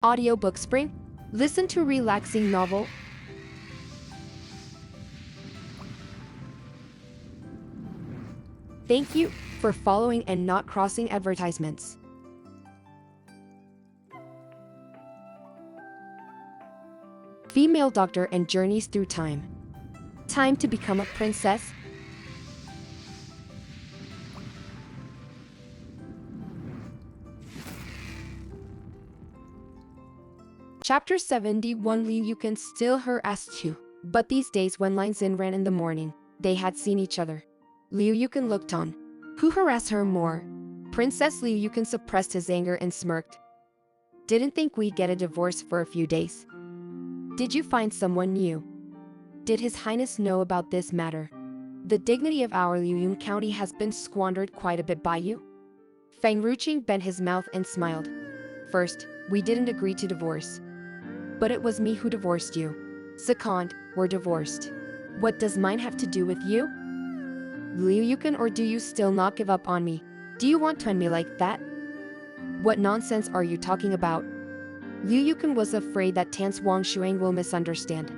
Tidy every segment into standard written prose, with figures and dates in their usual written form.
Audiobook Spring. Listen to relaxing novel. Thank you for following and not crossing advertisements. Female doctor and journeys through time. Time to become a princess. Chapter 71. Liu Yukan still harassed you. But these days when Lin Xin ran in the morning, they had seen each other. Liu Yukan looked on. Who harassed her more? Princess Liu Yukan suppressed his anger and smirked. Didn't think we'd get a divorce for a few days. Did you find someone new? Did His Highness know about this matter? The dignity of our Liuyun County has been squandered quite a bit by you. Feng Ruqing bent his mouth and smiled. First, we didn't agree to divorce. But it was me who divorced you. Second, we're divorced. What does mine have to do with you? Liu Yukan, or do you still not give up on me? Do you want to end me like that? What nonsense are you talking about? Liu Yukan was afraid that Tan's Wang Shuang will misunderstand.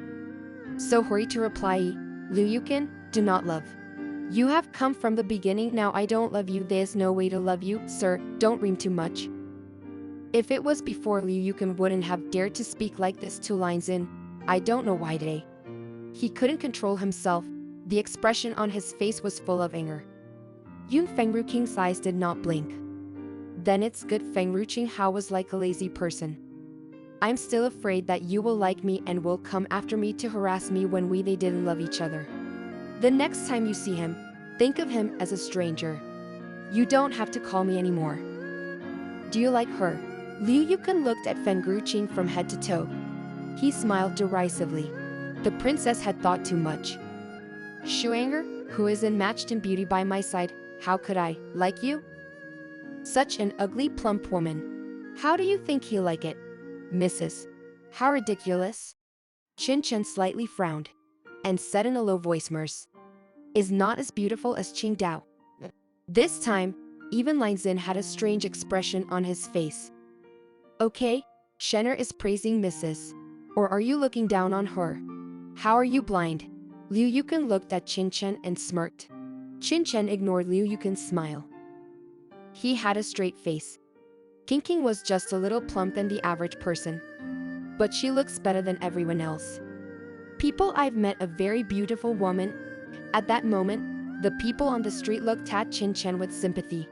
So hurried to reply, Liu Yukan, do not love. You have come from the beginning, now I don't love you, there's no way to love you, sir, don't ream too much. If it was before, Liu Yukan wouldn't have dared to speak like this to Lin Xin. I don't know why today. He couldn't control himself. The expression on his face was full of anger. Yun Feng Ruqing's eyes did not blink. Then it's good. Feng Ruqing How was like a lazy person. I'm still afraid that you will like me and will come after me to harass me when they didn't love each other. The next time you see him, think of him as a stranger. You don't have to call me anymore. Do you like her? Liu Yukan looked at Feng Ruqing from head to toe. He smiled derisively. The princess had thought too much. Shuanger, who is unmatched in beauty by my side, how could I like you? Such an ugly plump woman. How do you think he'll like it? Mrs. How ridiculous. Qin Chen slightly frowned and said in a low voice, Mers is not as beautiful as Qing Dao. This time, even Lin Xin had a strange expression on his face. Okay, Shenner is praising Mrs. Or are you looking down on her? How are you blind? Liu Yukan looked at Qin Chen and smirked. Qin Chen ignored Liu Yukan's smile. He had a straight face. King was just a little plump than the average person. But she looks better than everyone else. People, I've met a very beautiful woman. At that moment, the people on the street looked at Qin Chen with sympathy.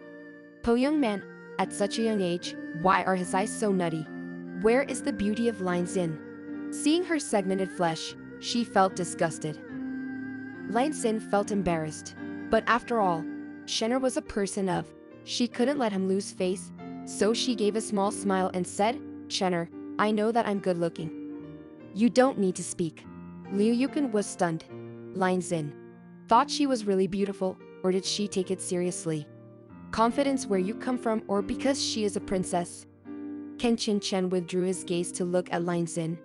Po young man, at such a young age, why are his eyes so nutty? Where is the beauty of Lin Xin? Seeing her segmented flesh, she felt disgusted. Lin Xin felt embarrassed. But after all, Shenner was a person of. She couldn't let him lose face, so she gave a small smile and said, Shenner, I know that I'm good looking. You don't need to speak. Liu Yukan was stunned. Lin Xin thought she was really beautiful, or did she take it seriously? Confidence where you come from, or because she is a princess? Ken Qin Chen withdrew his gaze to look at Lin Xin.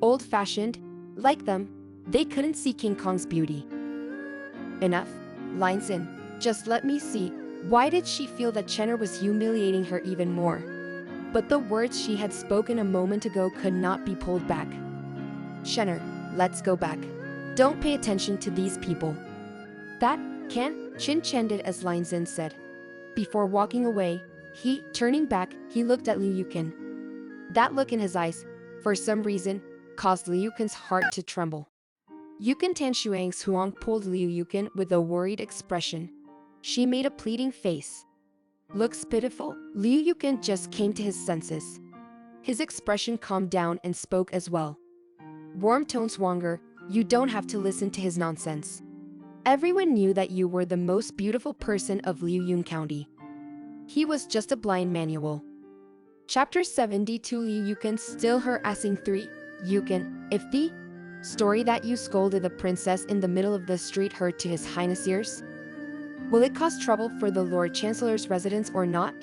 Old-fashioned, like them, they couldn't see King Kong's beauty. Enough, Lin Xin, just let me see. Why did she feel that Shenner was humiliating her even more? But the words she had spoken a moment ago could not be pulled back. Shenner, let's go back. Don't pay attention to these people. That can, Qin Chen did as Lin Xin said. Before walking away, turning back, he looked at Liu Yukan. That look in his eyes, for some reason, caused Liu Yukan's heart to tremble. Yukan Tan Shuang's Huang pulled Liu Yukan with a worried expression. She made a pleading face. Looks pitiful. Liu Yukan just came to his senses. His expression calmed down and spoke as well. Warm tones, Wanger, you don't have to listen to his nonsense. Everyone knew that you were the most beautiful person of Liuyun County. He was just a blind manual. Chapter 72. Liu Yukan still harassing 3. Yukan, if the story that you scolded the princess in the middle of the street heard to His Highness' ears, will it cause trouble for the Lord Chancellor's residence or not?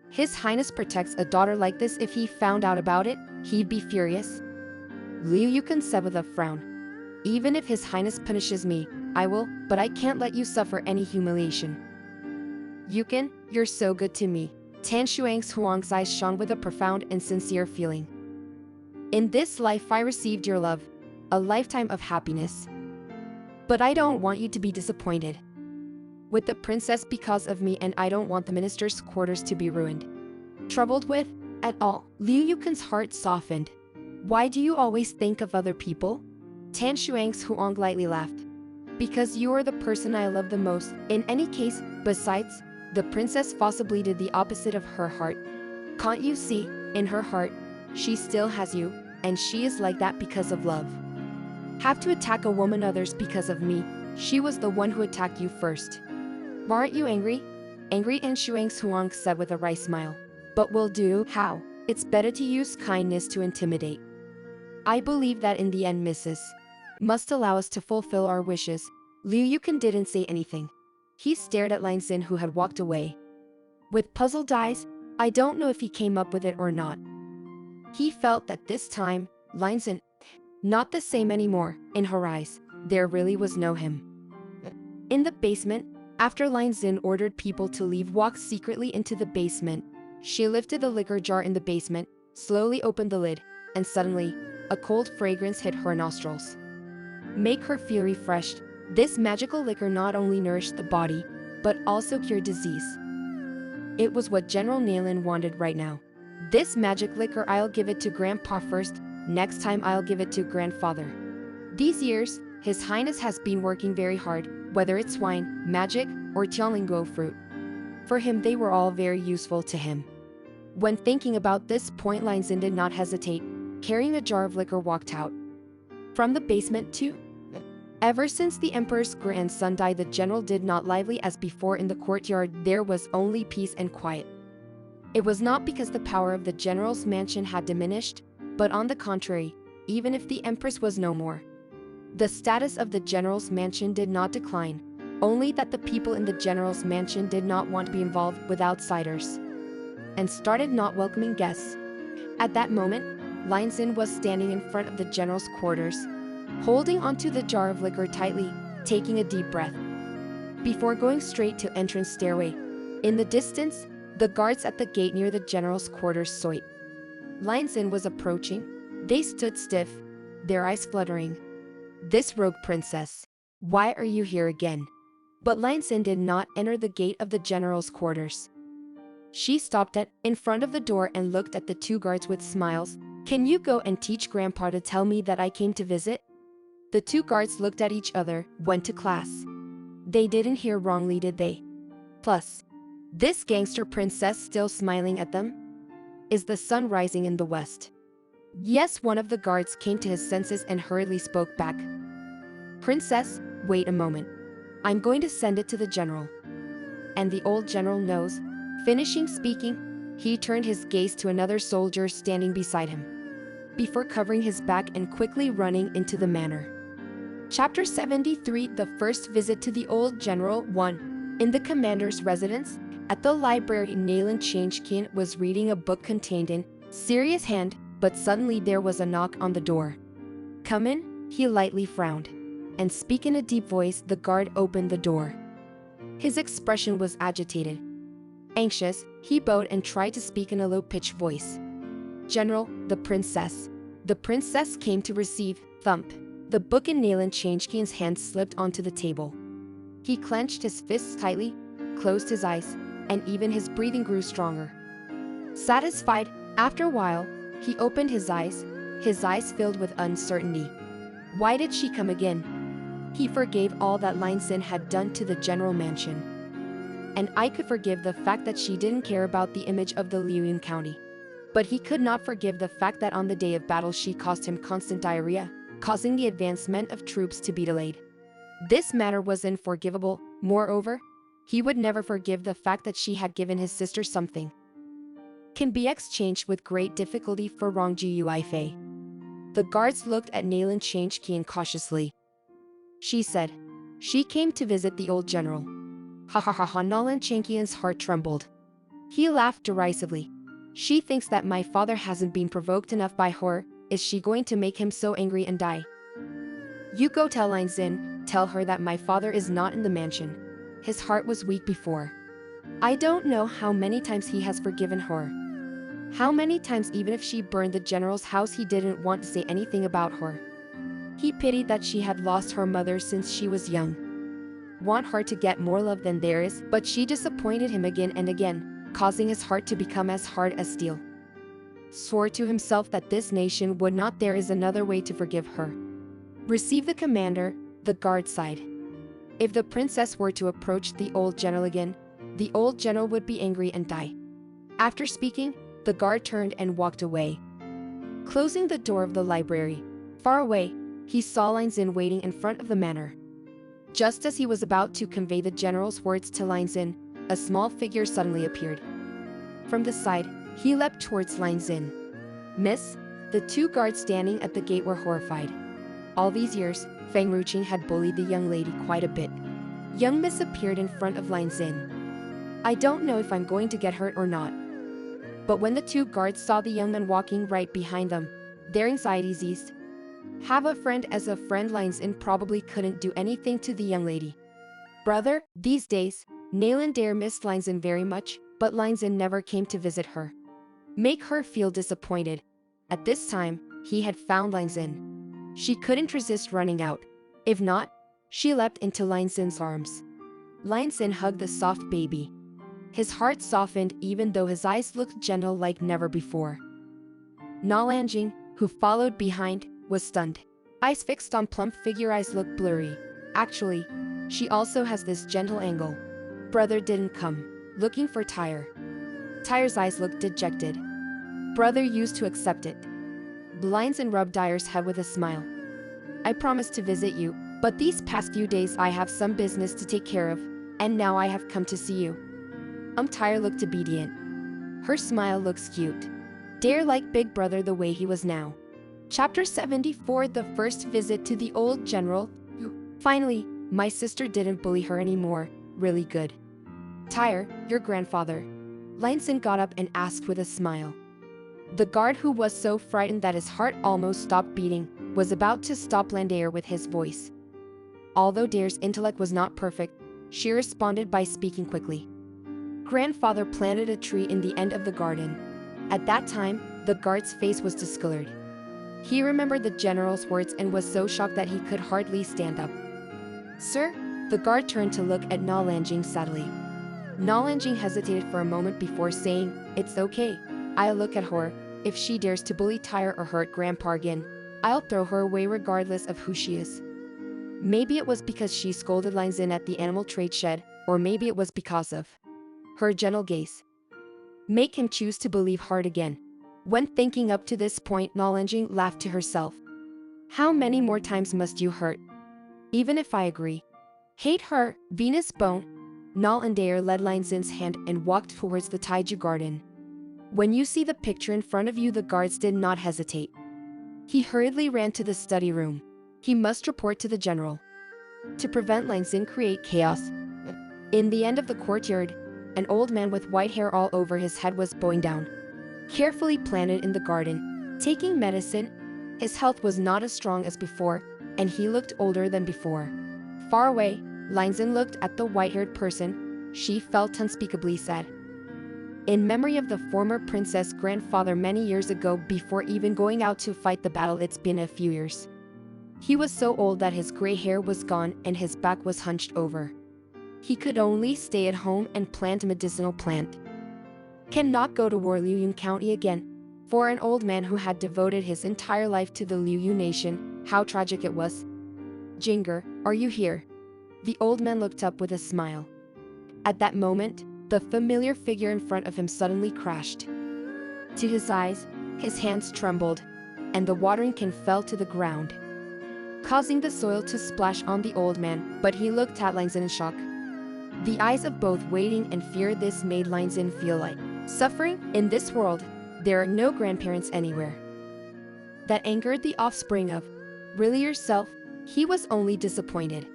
His Highness protects a daughter like this. If he found out about it, he'd be furious. Liu Yukan said with a frown. Even if His Highness punishes me, I will, but I can't let you suffer any humiliation. Yukan, you're so good to me. Tan Shuang's Huang's eyes shone with a profound and sincere feeling. In this life I received your love, a lifetime of happiness. But I don't want you to be disappointed with the princess because of me, and I don't want the minister's quarters to be ruined. Troubled with, at all. Liu Yukan's heart softened. Why do you always think of other people? Tan Shuang's Huang lightly laughed. Because you are the person I love the most. In any case, besides, the princess possibly did the opposite of her heart. Can't you see, in her heart, she still has you, and she is like that because of love. Have to attack a woman others because of me. She was the one who attacked you first. Aren't you angry? Angry, Tan Shuang's Huang said with a wry smile. But will do. How? It's better to use kindness to intimidate. I believe that in the end Mrs. must allow us to fulfill our wishes. Liu Yukan didn't say anything. He stared at Lin Xin, who had walked away. With puzzled eyes, I don't know if he came up with it or not. He felt that this time, Lin Xin, not the same anymore. In her eyes, there really was no him. In the basement, after Lin Xin ordered people to leave, walked secretly into the basement. She lifted the liquor jar in the basement, slowly opened the lid, and suddenly, a cold fragrance hit her nostrils. Make her feel refreshed. This magical liquor not only nourished the body, but also cured disease. It was what General Nalin wanted right now. This magic liquor, I'll give it to Grandpa first, next time I'll give it to Grandfather. These years, His Highness has been working very hard, whether it's wine, magic, or Tianlinguo fruit. For him, they were all very useful to him. When thinking about this point, Lin Xin did not hesitate. Carrying a jar of liquor, walked out from the basement too. Ever since the emperor's grandson died, the general did not lively as before in the courtyard. There was only peace and quiet. It was not because the power of the general's mansion had diminished, but on the contrary, even if the empress was no more, the status of the general's mansion did not decline, only that the people in the general's mansion did not want to be involved with outsiders, and started not welcoming guests. At that moment, Lin Xin was standing in front of the general's quarters, holding onto the jar of liquor tightly, taking a deep breath, before going straight to entrance stairway. In the distance, the guards at the gate near the general's quarters saw it. Lin Xin was approaching. They stood stiff, their eyes fluttering. This rogue princess, why are you here again? But Lin Xin did not enter the gate of the general's quarters. She stopped in front of the door and looked at the two guards with smiles. Can you go and teach Grandpa to tell me that I came to visit? The two guards looked at each other, went to class. They didn't hear wrongly, did they? Plus, this gangster princess still smiling at them? Is the sun rising in the west? Yes, one of the guards came to his senses and hurriedly spoke back. Princess, wait a moment. I'm going to send it to the general. And the old general knows. Finishing speaking, he turned his gaze to another soldier standing beside him, before covering his back and quickly running into the manor. Chapter 73, The First Visit to the Old General 1. In the commander's residence, at the library, Nalin Changqian was reading a book contained in serious hand, but suddenly there was a knock on the door. Come in, he lightly frowned, and speak in a deep voice. The guard opened the door. His expression was agitated. Anxious, he bowed and tried to speak in a low-pitched voice. General, the princess. The princess came to receive. Thump. The book in Nalin Changqian's hand slipped onto the table. He clenched his fists tightly, closed his eyes, and even his breathing grew stronger. Satisfied, after a while, he opened his eyes filled with uncertainty. Why did she come again? He forgave all that Lin Xin had done to the general mansion. And I could forgive the fact that she didn't care about the image of the Liuyun County. But he could not forgive the fact that on the day of battle she caused him constant diarrhea, causing the advancement of troops to be delayed. This matter was unforgivable. Moreover, he would never forgive the fact that she had given his sister something can be exchanged with great difficulty for wrong Fei. The guards looked at Nalin Changqian cautiously. She said, she came to visit the old general. Ha ha ha ha. Nalin Changqian's heart trembled. He laughed derisively. She thinks that my father hasn't been provoked enough by her. Is she going to make him so angry and die? You go tell Lin Xin, tell her that my father is not in the mansion. His heart was weak before. I don't know how many times he has forgiven her. How many times even if she burned the general's house he didn't want to say anything about her. He pitied that she had lost her mother since she was young. Want her to get more love than theirs, but she disappointed him again and again, causing his heart to become as hard as steel. Swore to himself that this nation would not. There is another way to forgive her. Receive the commander, the guard sighed. If the princess were to approach the old general again, the old general would be angry and die. After speaking, the guard turned and walked away. Closing the door of the library, far away, he saw Lin Xin waiting in front of the manor. Just as he was about to convey the general's words to Lin Xin, a small figure suddenly appeared. From the side, he leapt towards Lin Xin. Miss? The two guards standing at the gate were horrified. All these years, Feng Ruqing had bullied the young lady quite a bit. Young Miss appeared in front of Lin Xin. I don't know if I'm going to get hurt or not. But when the two guards saw the young man walking right behind them, their anxieties eased. Have a friend as a friend. Lin Xin probably couldn't do anything to the young lady. Brother, these days, Nayland Dare missed Lin Xin very much, but Lin Xin never came to visit her. Make her feel disappointed. At this time, he had found Lin Xin. She couldn't resist running out. If not, she leapt into Lin Xin's arms. Lin Xin hugged the soft baby. His heart softened even though his eyes looked gentle like never before. Na Lanjing, who followed behind, was stunned. Eyes fixed on plump figure. Eyes looked blurry. Actually, she also has this gentle angle. Brother didn't come. Looking for Tyre. Tyre's eyes looked dejected. Brother used to accept it. Lin Xin rubbed Tyre's head with a smile. I promised to visit you, but these past few days I have some business to take care of, and now I have come to see you. Tyre looked obedient. Her smile looks cute. Dare like big brother the way he was now. Chapter 74. The first visit to the old general. Finally, my sister didn't bully her anymore. Really good. Tyre, your grandfather. Lin Xin got up and asked with a smile. The guard, who was so frightened that his heart almost stopped beating, was about to stop Dare with his voice. Although Dare's intellect was not perfect, she responded by speaking quickly. Grandfather planted a tree in the end of the garden. At that time, the guard's face was discolored. He remembered the general's words and was so shocked that he could hardly stand up. Sir? The guard turned to look at Na Lanjing sadly. Na Lanjing hesitated for a moment before saying, It's okay. I'll look at her. If she dares to bully Tyre or hurt Grandpa again, I'll throw her away regardless of who she is. Maybe it was because she scolded Lin Xin at the animal trade shed, or maybe it was because of her gentle gaze. Make him choose to believe hard again. When thinking up to this point, Na Lanjing laughed to herself. How many more times must you hurt? Even if I agree. Hate her, Venus Bone. Na Dare led Lin Xin's hand and walked towards the Taiju garden. When you see the picture in front of you, the guards did not hesitate. He hurriedly ran to the study room. He must report to the general. To prevent Lin Xin create chaos. In the end of the courtyard, an old man with white hair all over his head was bowing down. Carefully planted in the garden, taking medicine, his health was not as strong as before, and he looked older than before. Far away, Lin Xin looked at the white-haired person. She felt unspeakably sad. In memory of the former princess grandfather many years ago, before even going out to fight the battle, it's been a few years. He was so old that his gray hair was gone and his back was hunched over. He could only stay at home and plant a medicinal plant. Cannot go to war Liuyun County again. For an old man who had devoted his entire life to the Liuyu nation, how tragic it was. Jinger, are you here? The old man looked up with a smile. At that moment, the familiar figure in front of him suddenly crashed. To his eyes, his hands trembled, and the watering can fell to the ground, causing the soil to splash on the old man, but he looked at Lin Xin in shock. The eyes of both waiting and fear. This made Lin Xin feel like suffering. In this world, there are no grandparents anywhere. That angered the offspring of really yourself. He was only disappointed.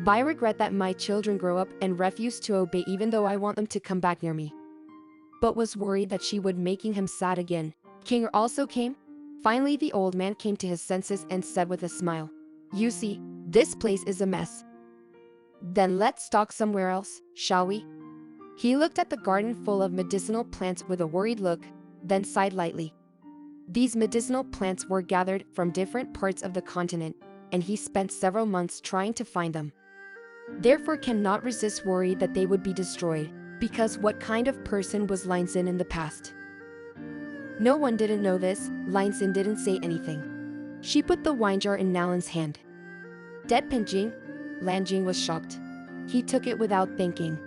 I regret that my children grow up and refuse to obey even though I want them to come back near me. But was worried that she would making him sad again. King also came. Finally the old man came to his senses and said with a smile, You see, this place is a mess. Then let's talk somewhere else, shall we? He looked at the garden full of medicinal plants with a worried look, then sighed lightly. These medicinal plants were gathered from different parts of the continent, and he spent several months trying to find them. Therefore cannot resist worry that they would be destroyed, because what kind of person was Linsin in the past? No one didn't know this. Linsin didn't say anything. She put the wine jar in Nalan's hand. Dead pinching, Lanjing was shocked. He took it without thinking.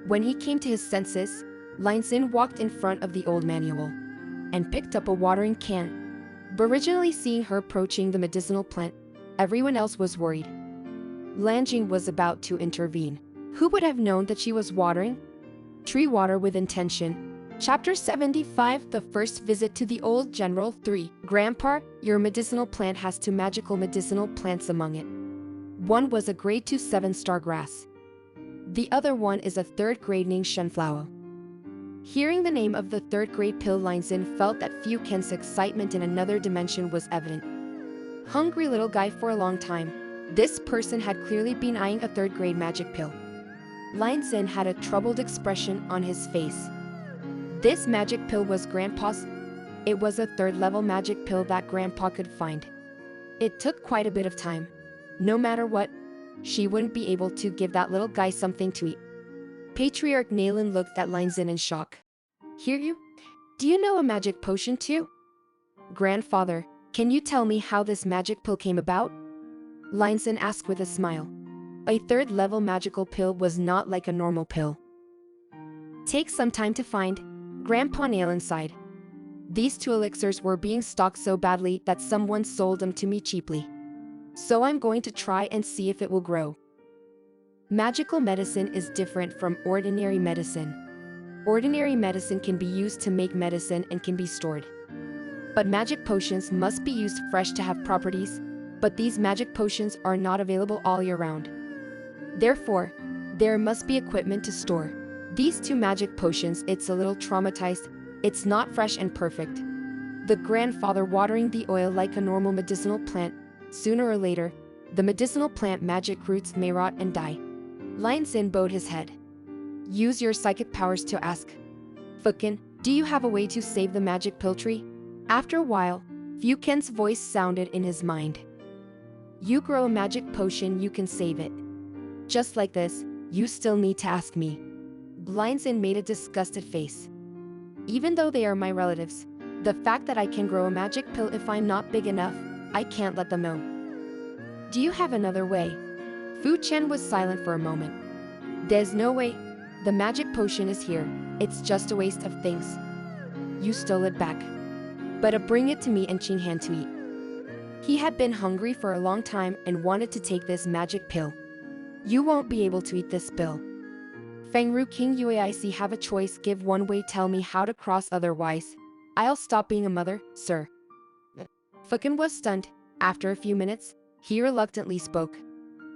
When he came to his senses, Linsin walked in front of the old manual and picked up a watering can. But originally seeing her approaching the medicinal plant, everyone else was worried. Lanjing was about to intervene. Who would have known that she was watering? Tree water with intention. Chapter 75, The First Visit to the Old General 3. Grandpa, your medicinal plant has two magical medicinal plants among it. One was a grade 2 7-star grass. The other one is a 3rd grade named Shenflower. Hearing the name of the 3rd grade pill, Linsin felt that Fukin's excitement in another dimension was evident. Hungry little guy for a long time, this person had clearly been eyeing a 3rd grade magic pill. Linsin had a troubled expression on his face. This magic pill was Grandpa's. It was a 3rd level magic pill that Grandpa could find. It took quite a bit of time. No matter what, she wouldn't be able to give that little guy something to eat. Patriarch Nalan looked at Linsin in shock. Hear you? Do you know a magic potion too? Grandfather, can you tell me how this magic pill came about? Linsin asked with a smile. A 3rd level magical pill was not like a normal pill. Take some time to find. Grandpa Nalan sighed. These 2 elixirs were being stocked so badly that someone sold them to me cheaply. So I'm going to try and see if it will grow. Magical medicine is different from ordinary medicine. Ordinary medicine can be used to make medicine and can be stored. But magic potions must be used fresh to have properties, but these magic potions are not available all year round. Therefore, there must be equipment to store. These 2 magic potions, it's a little traumatized, it's not fresh and perfect. The grandfather watering the oil like a normal medicinal plant, sooner or later, the medicinal plant magic roots may rot and die. Linsin bowed his head. Use your psychic powers to ask. Fukin, do you have a way to save the magic pill tree? After a while, Fukin's voice sounded in his mind. You grow a magic potion, you can save it. Just like this, you still need to ask me. Linsin made a disgusted face. Even though they are my relatives, the fact that I can grow a magic pill if I'm not big enough, I can't let them know. Do you have another way? Fu Chen was silent for a moment. There's no way. The magic potion is here. It's just a waste of things. You stole it back. But bring it to me and Qing Han to eat. He had been hungry for a long time and wanted to take this magic pill. You won't be able to eat this pill. Fengru King Uaic have a choice, give one way, tell me how to cross, otherwise I'll stop being a mother, sir. Fukin was stunned. After a few minutes, he reluctantly spoke.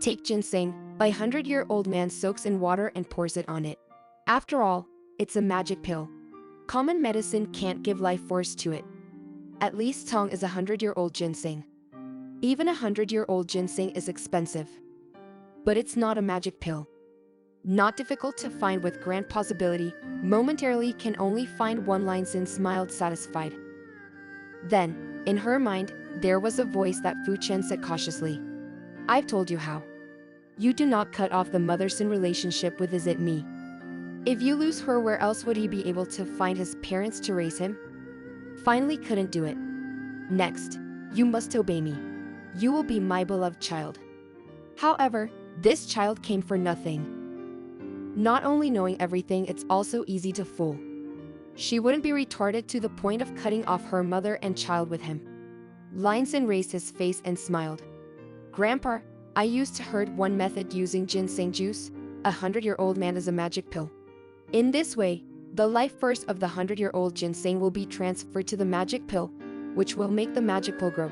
Take ginseng. A 100-year-old man soaks in water and pours it on it. After all, it's a magic pill. Common medicine can't give life force to it. At least Tong is a 100-year-old ginseng. Even a 100-year-old ginseng is expensive. But it's not a magic pill. Not difficult to find with Grandpa's ability, momentarily can only find one. Linsin smiled satisfied. Then, in her mind, there was a voice that Fu Chen said cautiously. I've told you how. You do not cut off the mother-son relationship with, is it me? If you lose her, where else would he be able to find his parents to raise him? Finally couldn't do it. Next, you must obey me. You will be my beloved child. However, this child came for nothing. Not only knowing everything, it's also easy to fool. She wouldn't be retarded to the point of cutting off her mother and child with him. Linsin raised his face and smiled. Grandpa, I used to heard one method using ginseng juice. A 100-year-old man is a magic pill. In this way, the life force of the 100-year-old ginseng will be transferred to the magic pill, which will make the magic pill grow.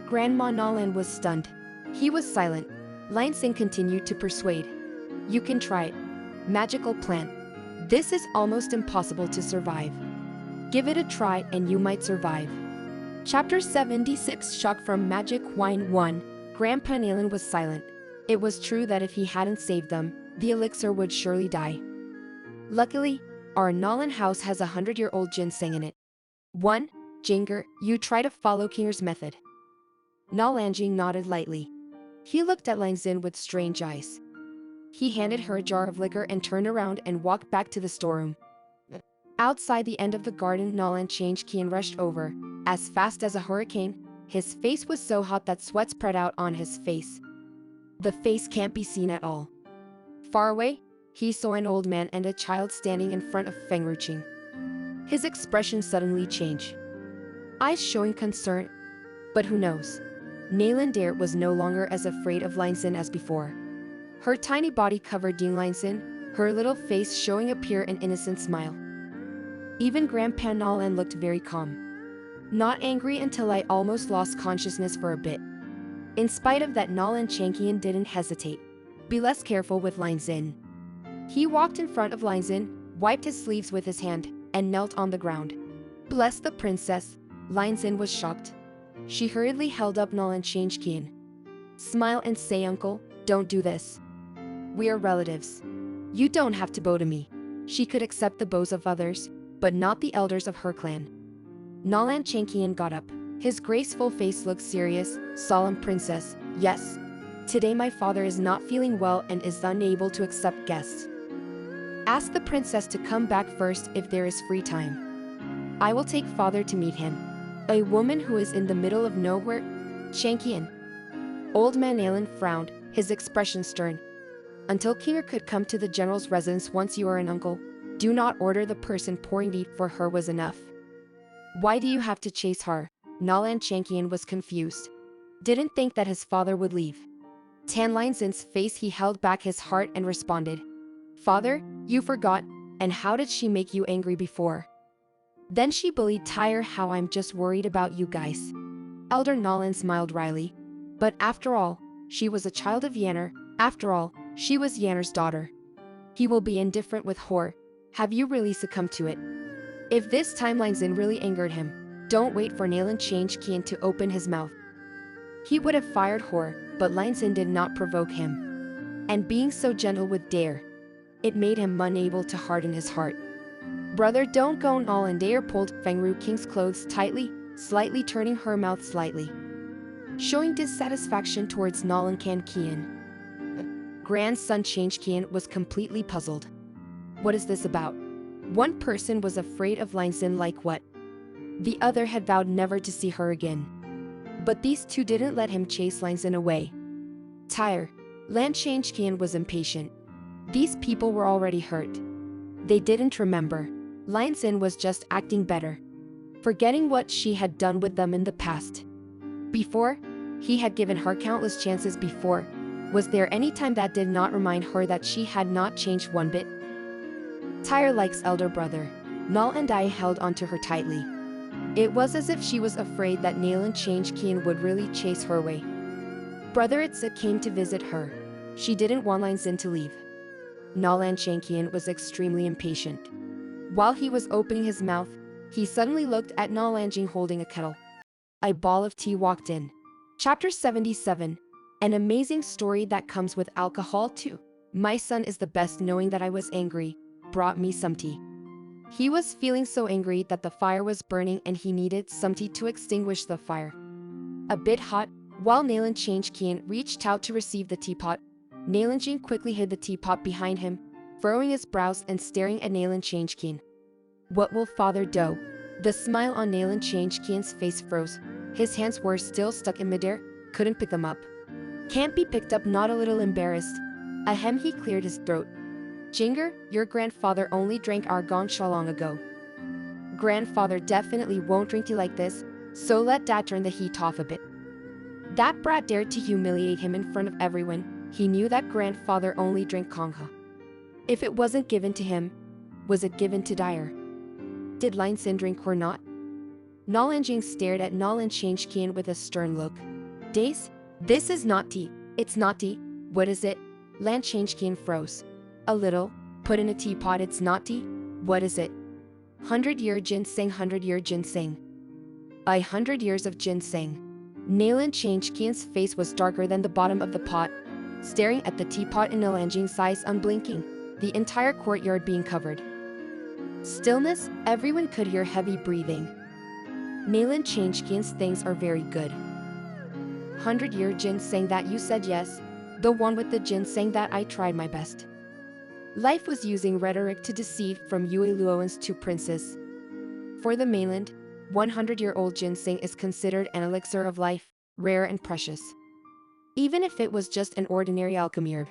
Grandma Nalan was stunned. He was silent. Linsin continued to persuade. You can try it. Magical plant. This is almost impossible to survive. Give it a try and you might survive. Chapter 76, Shock from Magic Wine 1. Grandpa Nalan was silent. It was true that if he hadn't saved them, the elixir would surely die. Luckily, our Nolan house has 100-year-old ginseng in it. 1. Jinger, you try to follow Kinger's method. Nalanjing nodded lightly. He looked at Lang Xin with strange eyes. He handed her a jar of liquor and turned around and walked back to the storeroom. Outside the end of the garden, Nalan changed key and rushed over, as fast as a hurricane. His face was so hot that sweat spread out on his face. The face can't be seen at all. Far away, he saw an old man and a child standing in front of Feng Ruqing. His expression suddenly changed. Eyes showing concern. But who knows? Nalan Dare was no longer as afraid of Lang Xin as before. Her tiny body covered Ding Lang Xin, her little face showing a pure and innocent smile. Even Grandpa Nalan looked very calm. Not angry until I almost lost consciousness for a bit. In spite of that, Nalan Changqian didn't hesitate. Be less careful with Lang Xin. He walked in front of Lang Xin, wiped his sleeves with his hand, and knelt on the ground. Bless the princess, Lang Xin was shocked. She hurriedly held up Nalan Changqian. Smile and say, Uncle, don't do this. We are relatives. You don't have to bow to me. She could accept the bows of others, but not the elders of her clan. Nalan Changqian got up. His graceful face looked serious. Solemn princess, yes. Today my father is not feeling well and is unable to accept guests. Ask the princess to come back first if there is free time. I will take father to meet him. A woman who is in the middle of nowhere? Changqian. Old man Nalan frowned, his expression stern. Until Kinger could come to the general's residence once you are an uncle, do not order the person pouring meat for her was enough. Why do you have to chase her? Nalan Changqian was confused. Didn't think that his father would leave. Tan Lang Xin's face, he held back his heart and responded. Father, you forgot, and how did she make you angry before? Then she bullied Tyre. How I'm just worried about you guys. Elder Nalan smiled wryly. But after all, she was a child of Yanner. After all, she was Yanner's daughter. He will be indifferent with her. Have you really succumbed to it? If this time Lang Xin really angered him, don't wait for Nalan Changqian to open his mouth. He would have fired her, but Lang Xin did not provoke him. And being so gentle with Dare, it made him unable to harden his heart. Brother, don't go. Nalan Dare pulled Feng Ruqing's clothes tightly, slightly turning her mouth slightly, showing dissatisfaction towards Nalan Changqian. Grandson Changqian was completely puzzled. What is this about? One person was afraid of Lang Xin like what? The other had vowed never to see her again. But these two didn't let him chase Lang Xin away. Tyre, Lan Changqian was impatient. These people were already hurt. They didn't remember. Lang Xin was just acting better, forgetting what she had done with them in the past. Before, he had given her countless chances before. Was there any time that did not remind her that she had not changed one bit? Tyre likes elder brother. Nal and I held onto her tightly. It was as if she was afraid that Nalan Changqian would really chase her away. Brother Itza came to visit her. She didn't want Lang Xin to leave. Nalan Changqian was extremely impatient. While he was opening his mouth, he suddenly looked at Nalanjing holding a kettle. A ball of tea walked in. Chapter 77. An amazing story that comes with alcohol too. My son is the best. Knowing that I was angry brought me some tea. He was feeling so angry that the fire was burning and he needed some tea to extinguish the fire. A bit hot, while Nalan Changqian reached out to receive the teapot, Nalanjing quickly hid the teapot behind him, furrowing his brows and staring at Nalan Changqian. What will father do? The smile on Nalan Changqian's face froze. His hands were still stuck in midair, couldn't pick them up. Can't be picked up. Not a little embarrassed. Ahem, he cleared his throat. Jinger, your grandfather only drank our gongsha long ago. Grandfather definitely won't drink tea like this, so let dad turn the heat off a bit. That brat dared to humiliate him in front of everyone. He knew that grandfather only drank kongha. If it wasn't given to him, was it given to Dyer? Did Lang Xin drink or not? Nalanjing stared at Nalan Changqian with a stern look. Dazed? This is not tea. It's not tea. What is it? Lan Changqian froze. A little. Put in a teapot. It's not tea. What is it? 100-year ginseng. 100-year ginseng. 100 years of ginseng. Nalan Changqian's face was darker than the bottom of the pot, staring at the teapot in Nalanjing's eyes unblinking. the entire courtyard being covered. Stillness, everyone could hear heavy breathing. Nayland Changkin's things are very good. 100-year Jin saying that you said yes, the one with the Jin saying that I tried my best. Life was using rhetoric to deceive from Yue Luowen's two princes. For the mainland, 100-year-old ginseng is considered an elixir of life, rare and precious. Even if it was just an ordinary alchemy herb.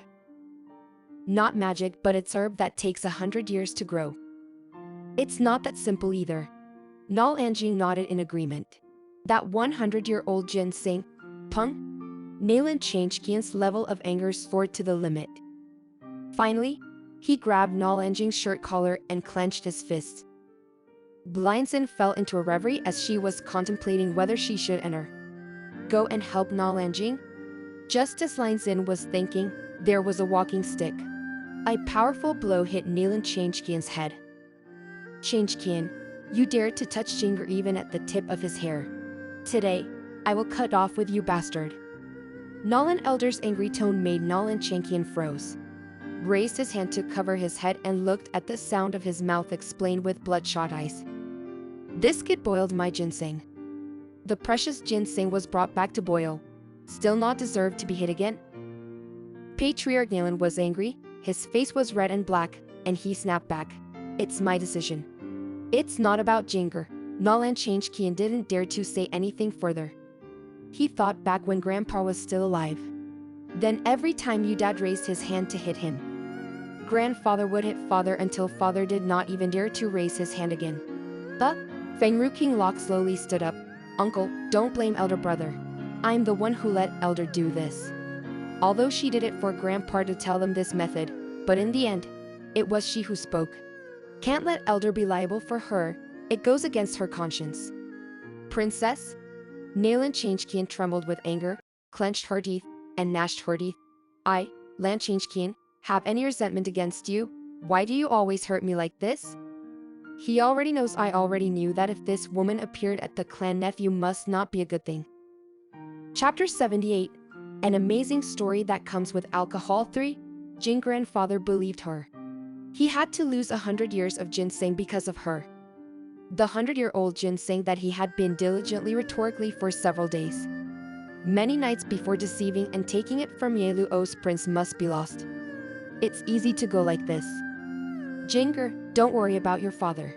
Not magic, but it's herb that takes 100 years to grow. It's not that simple either. Nal Anjing nodded in agreement. That 100-year-old ginseng, Peng? Nayland Changkin's level of anger soared to the limit. Finally, he grabbed Nal Anjing's shirt collar and clenched his fists. Blindzin fell into a reverie as she was contemplating whether she should enter. Go and help Nal Anjing? Just as Blindzin was thinking, there was a walking stick. A powerful blow hit Nayland Changkin's head. Changkin, you dared to touch Jinger even at the tip of his hair. Today, I will cut off with you, bastard. Nolan Elder's angry tone made Nayland Changkin froze. Raised his hand to cover his head and looked at the sound of his mouth explained with bloodshot eyes. This kid boiled my ginseng. The precious ginseng was brought back to boil. Still not deserved to be hit again? Patriarch Nayland was angry, his face was red and black, and he snapped back. It's my decision. It's not about Jinger. Nayland Changkin didn't dare to say anything further. He thought back when Grandpa was still alive. Then every time your dad raised his hand to hit him, Grandfather would hit Father until Father did not even dare to raise his hand again. Fengru King Lok slowly stood up. Uncle, don't blame elder brother. I'm the one who let elder do this. Although she did it for Grandpa to tell them this method, but in the end, it was she who spoke. Can't let elder be liable for her, it goes against her conscience. Princess? Nayland Changkin trembled with anger, clenched her teeth, and gnashed her teeth. I, Lan Changkin, have any resentment against you? Why do you always hurt me like this? He already knows I already knew that if this woman appeared at the clan nephew must not be a good thing. Chapter 78. An amazing story that comes with alcohol. 3. Jin grandfather believed her. He had to lose 100 years of ginseng because of her. The 100-year-old ginseng that he had been diligently rhetorically for several days. Many nights before deceiving and taking it from Yeluo's prince must be lost. It's easy to go like this. Jinger, don't worry about your father.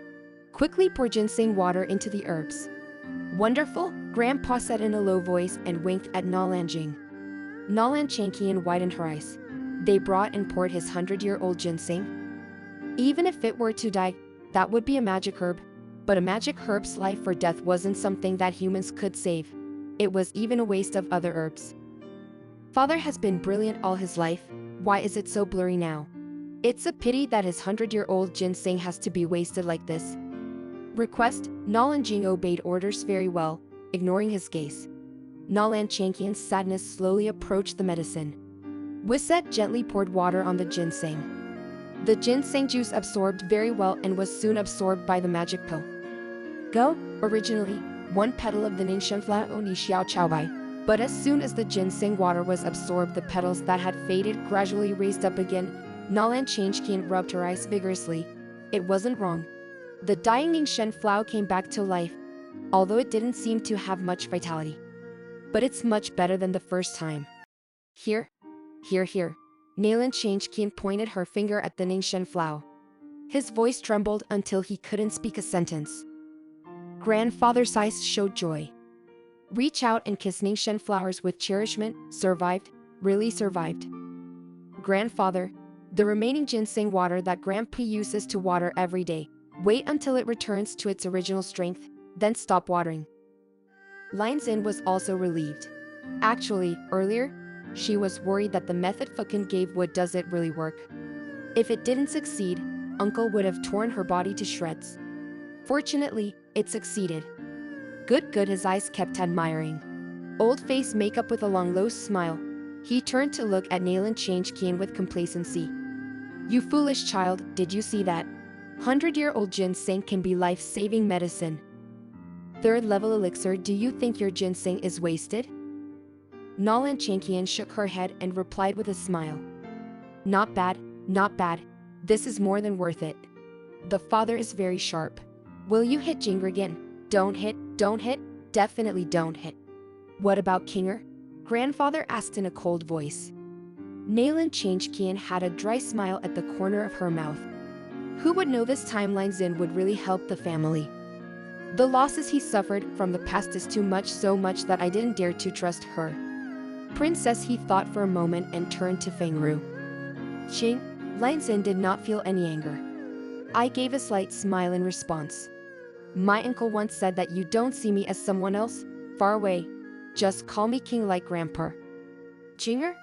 Quickly pour ginseng water into the herbs. Wonderful, Grandpa said in a low voice and winked at Nayland Jing. Nayland Changkin widened her eyes. They brought and poured his 100-year-old ginseng. Even if it were to die, that would be a magic herb. But a magic herb's life or death wasn't something that humans could save. It was even a waste of other herbs. Father has been brilliant all his life. Why is it so blurry now? It's a pity that his 100-year-old ginseng has to be wasted like this. Request, Nayland Jing obeyed orders very well, ignoring his gaze. Nayland Changkin's sadness slowly approached the medicine. Wisette gently poured water on the ginseng. The ginseng juice absorbed very well and was soon absorbed by the magic pill. Go, originally, one petal of the Ningxuanfla Oni Xiao Chao Bai. But as soon as the ginseng water was absorbed, the petals that had faded gradually raised up again. Nayland Changkin rubbed her eyes vigorously. It wasn't wrong. The dying Ningxuan flower came back to life, although it didn't seem to have much vitality. But it's much better than the first time. Here. Nayland Changkin pointed her finger at the Ningxuan flower. His voice trembled until he couldn't speak a sentence. Grandfather's eyes showed joy. Reach out and kiss Ningxuan flowers with cherishment. Survived, really survived. Grandfather, the remaining ginseng water that Grandpa uses to water every day. Wait until it returns to its original strength, then stop watering. Blindzin was also relieved. Actually, earlier, she was worried that the method Fukin gave does it really work? If it didn't succeed, Uncle would have torn her body to shreds. Fortunately, it succeeded. Good, his eyes kept admiring. Old face makeup with a long low smile. He turned to look at Nayland Changkin with complacency. You foolish child, did you see that? 100-year-old ginseng can be life-saving medicine. 3rd level elixir, do you think your ginseng is wasted? Nayland Changkin shook her head and replied with a smile. Not bad. This is more than worth it. The father is very sharp. Will you hit Jinger again? Don't hit, definitely don't hit. What about Kinger? Grandfather asked in a cold voice. Nalan Changkian had a dry smile at the corner of her mouth. Who would know this time Lin Zin would really help the family? The losses he suffered from the past is too much, so much that I didn't dare to trust her. Princess, he thought for a moment and turned to Feng Ru. Ching, Lin Zin did not feel any anger. I gave a slight smile in response. My uncle once said that you don't see me as someone else, far away. Just call me king like grandpa. Jinger?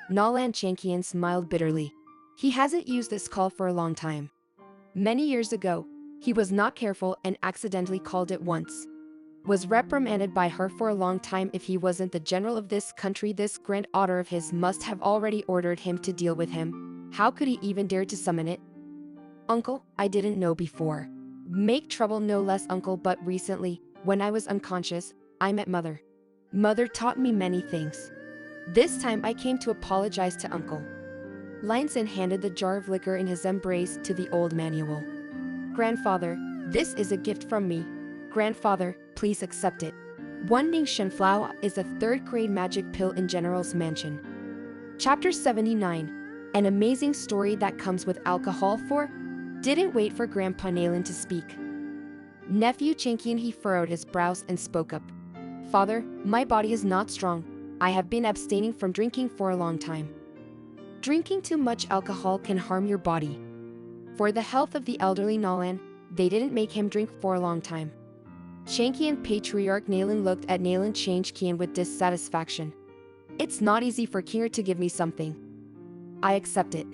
Nalan Changkian smiled bitterly. He hasn't used this call for a long time. Many years ago, he was not careful and accidentally called it once. Was reprimanded by her for a long time. If he wasn't the general of this country, this grand otter of his must have already ordered him to deal with him. How could he even dare to summon it? Uncle, I didn't know before. Make trouble no less, uncle, but recently, when I was unconscious, I met mother. Mother taught me many things. This time I came to apologize to uncle. Lin Zin handed the jar of liquor in his embrace to the old manual. Grandfather, this is a gift from me. Grandfather, please accept it. One Ning Shenflao is a third-grade magic pill in General's Mansion. Chapter 79. An amazing story that comes with alcohol for? Didn't wait for Grandpa Nalan to speak. Nephew Changkian, he furrowed his brows and spoke up. Father, my body is not strong. I have been abstaining from drinking for a long time. Drinking too much alcohol can harm your body. For the health of the elderly Nalan, they didn't make him drink for a long time. Changkian Patriarch Nalan looked at Nalan Changkian with dissatisfaction. It's not easy for Kinger to give me something. I accept it.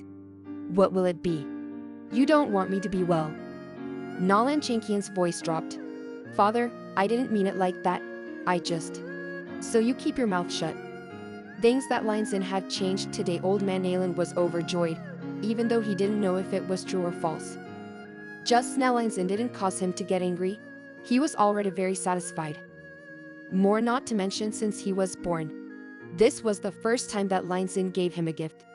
What will it be? You don't want me to be well. Nalan Changkian's voice dropped. Father, I didn't mean it like that. I just... So you keep your mouth shut. Things that Lin Zin had changed today. Old man Nalan was overjoyed, even though he didn't know if it was true or false. Just now Lin Zin didn't cause him to get angry. He was already very satisfied. More not to mention since he was born. This was the first time that Lin Zin gave him a gift.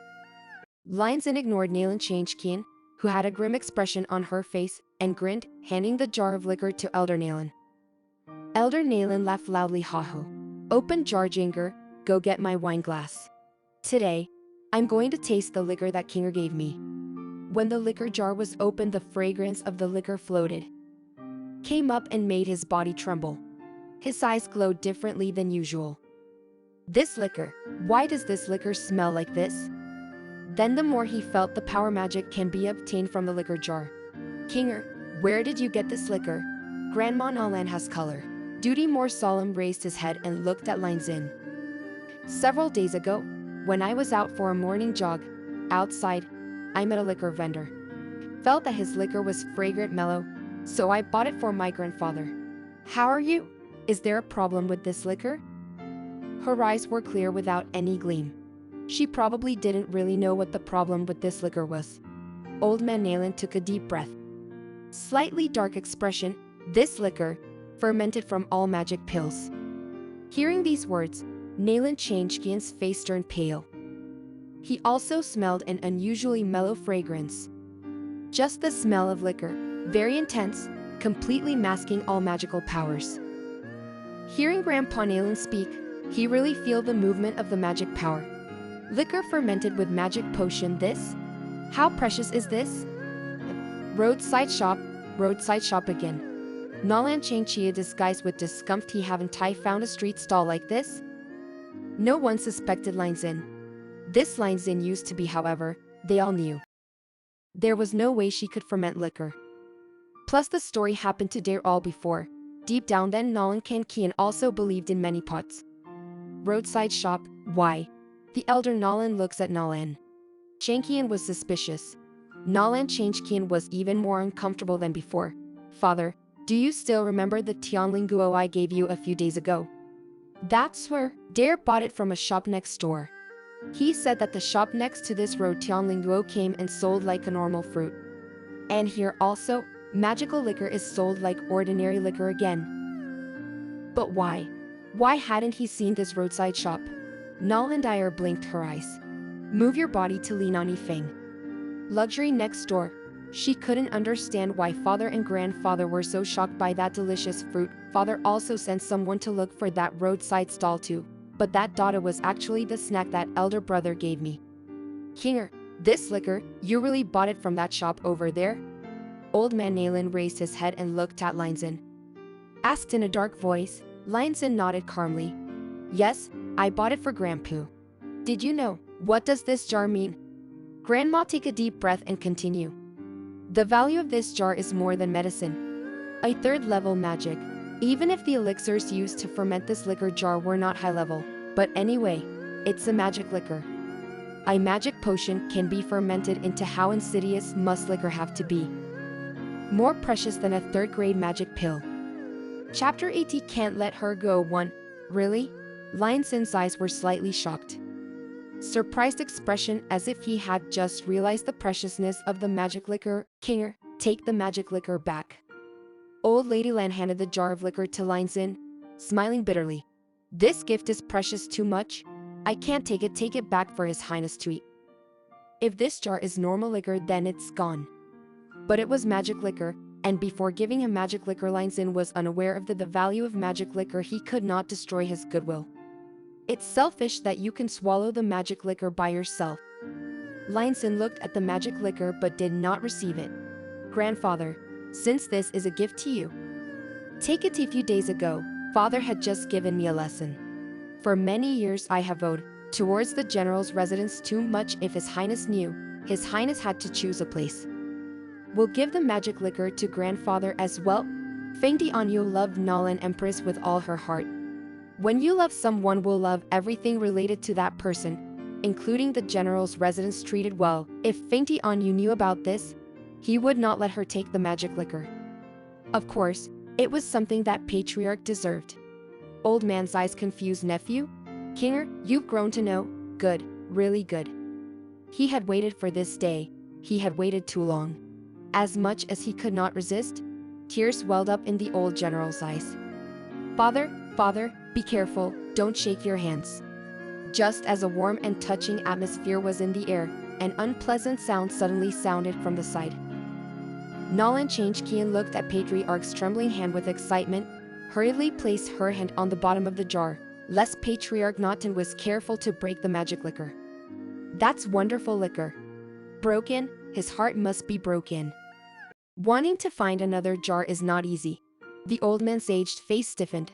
Lin Zin ignored Nalan Changkian, who had a grim expression on her face, and grinned, handing the jar of liquor to Elder Nalan. Elder Nalan laughed loudly. Ha ho. Open jar, Jinger, go get my wine glass. Today, I'm going to taste the liquor that Kinger gave me. When the liquor jar was opened, the fragrance of the liquor floated, came up and made his body tremble. His eyes glowed differently than usual. This liquor, why does this liquor smell like this? Then the more he felt the power magic can be obtained from the liquor jar. Kinger, where did you get this liquor? Grandma Nalan has color. Duty more solemn raised his head and looked at Lin Zin. Several days ago, when I was out for a morning jog, outside, I met a liquor vendor. Felt that his liquor was fragrant mellow, so I bought it for my grandfather. How are you? Is there a problem with this liquor? Her eyes were clear without any gleam. She probably didn't really know what the problem with this liquor was. Old man Nalan took a deep breath. Slightly dark expression, this liquor, fermented from all magic pills. Hearing these words, Nalan Changkian's face turned pale. He also smelled an unusually mellow fragrance. Just the smell of liquor, very intense, completely masking all magical powers. Hearing Grandpa Nalan speak, he really felt the movement of the magic power. Liquor fermented with magic potion, this? How precious is this? Roadside shop again. Nalan Changkia disguised with discomfort. He haven't I found a street stall like this? No one suspected Lin Zin. This Lin Zin used to be, however, they all knew. There was no way she could ferment liquor. Plus the story happened to dare all before. Deep down then Nalan Changkian also believed in many pots. Roadside shop, why? The elder Nalan looks at Nalan. Changkian was suspicious. Nalan Changkian was even more uncomfortable than before. Father, do you still remember the Tianling Guo I gave you a few days ago? That's where Dare bought it from a shop next door. He said that the shop next to this road Tianling Guo came and sold like a normal fruit. And here also, magical liquor is sold like ordinary liquor again. But why? Why hadn't he seen this roadside shop? Nalan Dyer blinked her eyes. Move your body to lean on Yifeng. Luxury next door. She couldn't understand why father and grandfather were so shocked by that delicious fruit. Father also sent someone to look for that roadside stall too. But that data was actually the snack that elder brother gave me. Kinger, this liquor, you really bought it from that shop over there? Old man Nayland raised his head and looked at Linson. Asked in a dark voice. Linson nodded calmly. Yes, I bought it for Grandpoo. Did you know? What does this jar mean? Grandma, take a deep breath and continue. The value of this jar is more than medicine. A third-level magic. Even if the elixirs used to ferment this liquor jar were not high-level. But anyway, it's a magic liquor. A magic potion can be fermented into how insidious must liquor have to be. More precious than a third-grade magic pill. Chapter 80 Can't Let Her Go 1. Really? Linson's eyes were slightly shocked. Surprised expression as if he had just realized the preciousness of the magic liquor. Kinger, take the magic liquor back. Old Lady Lan handed the jar of liquor to Linson, smiling bitterly. This gift is precious too much. I can't take it back for His Highness to eat. If this jar is normal liquor, then it's gone. But it was magic liquor, and before giving him magic liquor, Linson was unaware of the value of magic liquor. He could not destroy his goodwill. It's selfish that you can swallow the magic liquor by yourself. Linson looked at the magic liquor but did not receive it. Grandfather, since this is a gift to you, take it. A few days ago, father had just given me a lesson. For many years I have owed towards the general's residence too much. If His Highness knew, His Highness had to choose a place. We'll give the magic liquor to grandfather as well. Feng Dianyu loved Nolan Empress with all her heart. When you love someone, will love everything related to that person, including the general's residence treated well. If Feng Dianyu knew about this, he would not let her take the magic liquor. Of course, it was something that patriarch deserved. Old man's eyes confused. Nephew? Kinger, you've grown to know. Good, really good. He had waited for this day. He had waited too long. As much as he could not resist, tears welled up in the old general's eyes. Father, be careful, don't shake your hands. Just as a warm and touching atmosphere was in the air, an unpleasant sound suddenly sounded from the side. Nolan changed key and looked at Patriarch's trembling hand with excitement, hurriedly placed her hand on the bottom of the jar, lest Patriarch Naughton was careful to break the magic liquor. That's wonderful liquor. Broken, his heart must be broken. Wanting to find another jar is not easy. The old man's aged face stiffened.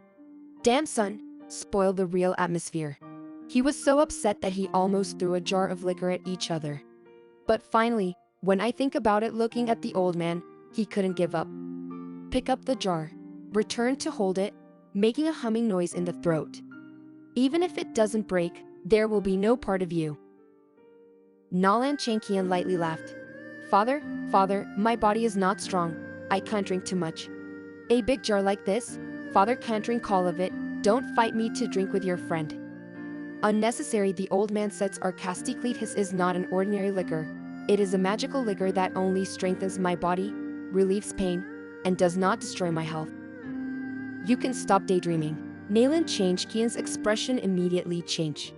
Damn son, spoiled the real atmosphere. He was so upset that he almost threw a jar of liquor at each other. But finally, when I think about it, looking at the old man, he couldn't give up. Pick up the jar. Return to hold it, making a humming noise in the throat. Even if it doesn't break, there will be no part of you. Nalan Chankian lightly laughed. Father, my body is not strong. I can't drink too much. A big jar like this? Father can't drink all of it. Don't fight me to drink with your friend. Unnecessary, the old man said sarcastically. His is not an ordinary liquor. It is a magical liquor that only strengthens my body, relieves pain, and does not destroy my health. You can stop daydreaming. Nayland changed. Kian's expression immediately changed.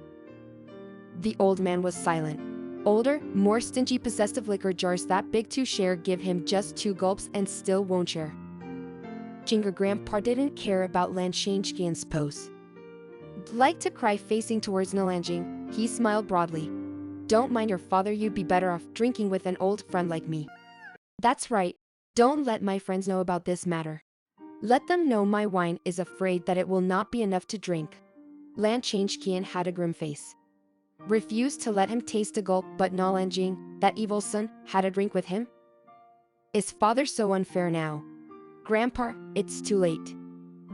The old man was silent. Older, more stingy possessive liquor jars that big to share. Give him just 2 gulps and still won't share. Jinger Grandpa didn't care about Lan Changekian's pose. Like to cry, facing towards Nalanjing, he smiled broadly. Don't mind your father, you'd be better off drinking with an old friend like me. That's right, don't let my friends know about this matter. Let them know my wine is afraid that it will not be enough to drink. Lan Changekian had a grim face. Refused to let him taste a gulp, but Nalanjing, that evil son, had a drink with him? Is father so unfair now? Grandpa, it's too late.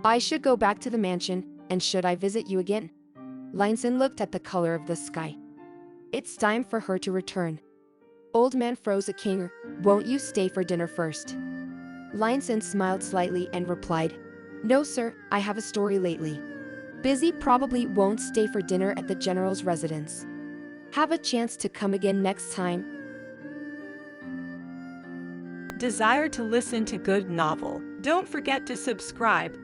I should go back to the mansion, and should I visit you again? Linson looked at the color of the sky. It's time for her to return. Old man froze a Kinger. Won't you stay for dinner first? Linson smiled slightly and replied, No sir, I have a story lately. Busy, probably won't stay for dinner at the general's residence. Have a chance to come again next time. Desire to listen to good novel? Don't forget to subscribe.